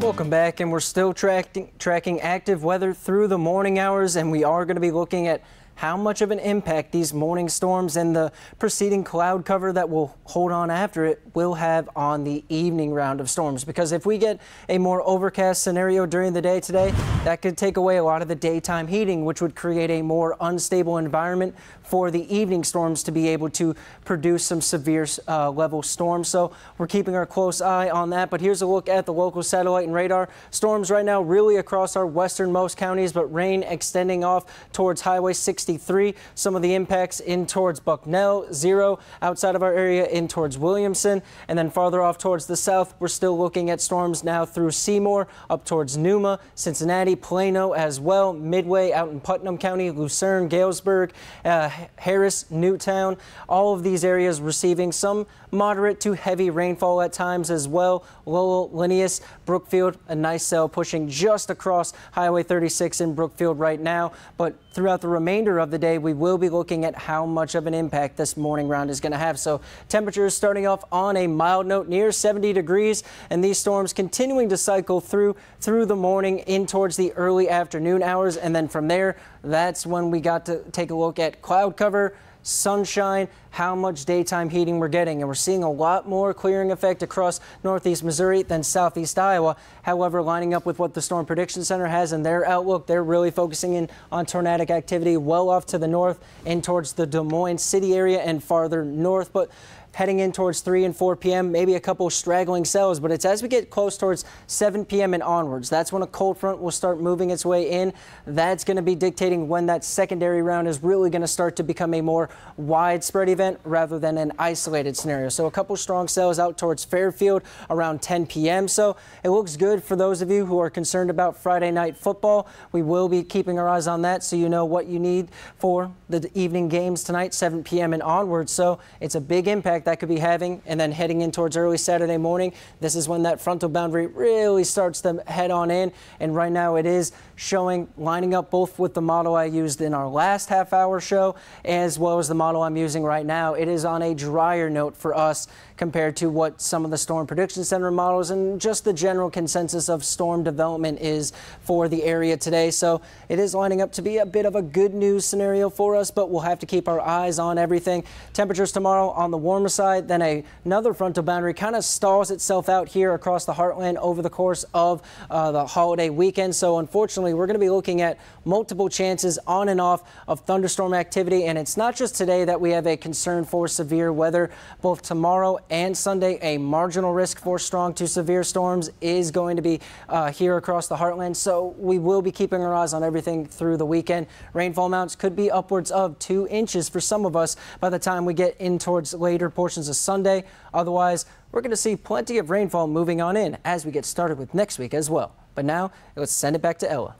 Welcome back, and we're still tracking active weather through the morning hours, and we are going to be looking at how much of an impact these morning storms and the preceding cloud cover that will hold on after it will have on the evening round of storms. Because if we get a more overcast scenario during the day today, that could take away a lot of the daytime heating, which would create a more unstable environment for the evening storms to be able to produce some severe level storms. So we're keeping our close eye on that. But here's a look at the local satellite and radar. Storms right now really across our westernmost counties, but rain extending off towards Highway 63. Some of the impacts in towards Bucknell, 0 outside of our area in towards Williamson, and then farther off towards the south, we're still looking at storms now through Seymour, up towards Numa, Cincinnati, Plano as well, Midway out in Putnam County, Lucerne, Galesburg, Harris, Newtown. All of these areas receiving some moderate to heavy rainfall at times as well. Lowell, Linneus, Brookfield, a nice cell pushing just across Highway 36 in Brookfield right now, but throughout the remainder of the day, we will be looking at how much of an impact this morning round is going to have. So temperatures starting off on a mild note near 70 degrees, and these storms continuing to cycle through the morning in towards the early afternoon hours. And then from there, that's when we got to take a look at cloud cover, sunshine, how much daytime heating we're getting, and we're seeing a lot more clearing effect across northeast Missouri than southeast Iowa. However, lining up with what the Storm Prediction Center has in their outlook, they're really focusing in on tornadic activity well off to the north and towards the Des Moines city area and farther north. But heading in towards 3 and 4 p.m., maybe a couple straggling cells, but it's as we get close towards 7 p.m. and onwards. That's when a cold front will start moving its way in. That's going to be dictating when that secondary round is really going to start to become a more widespread event rather than an isolated scenario. So a couple strong cells out towards Fairfield around 10 p.m. So it looks good for those of you who are concerned about Friday night football. We will be keeping our eyes on that so you know what you need for the evening games tonight, 7 p.m. and onwards. So it's a big impact that could be having, and then heading in towards early Saturday morning, this is when that frontal boundary really starts to head on in. And right now it is showing, lining up both with the model I used in our last half-hour show as well as the model I'm using right now. It is on a drier note for us compared to what some of the Storm Prediction Center models and just the general consensus of storm development is for the area today. So it is lining up to be a bit of a good news scenario for us, but we'll have to keep our eyes on everything. Temperatures tomorrow on the warmer side, then another frontal boundary kind of stalls itself out here across the heartland over the course of the holiday weekend. So unfortunately, we're going to be looking at multiple chances on and off of thunderstorm activity. And it's not just today that we have a concern for severe weather. Both tomorrow and Sunday, a marginal risk for strong to severe storms is going to be here across the heartland. So we will be keeping our eyes on everything through the weekend. Rainfall amounts could be upwards of 2 inches for some of us by the time we get in towards later portions of Sunday. Otherwise, we're going to see plenty of rainfall moving on in as we get started with next week as well. But now, let's send it back to Ella.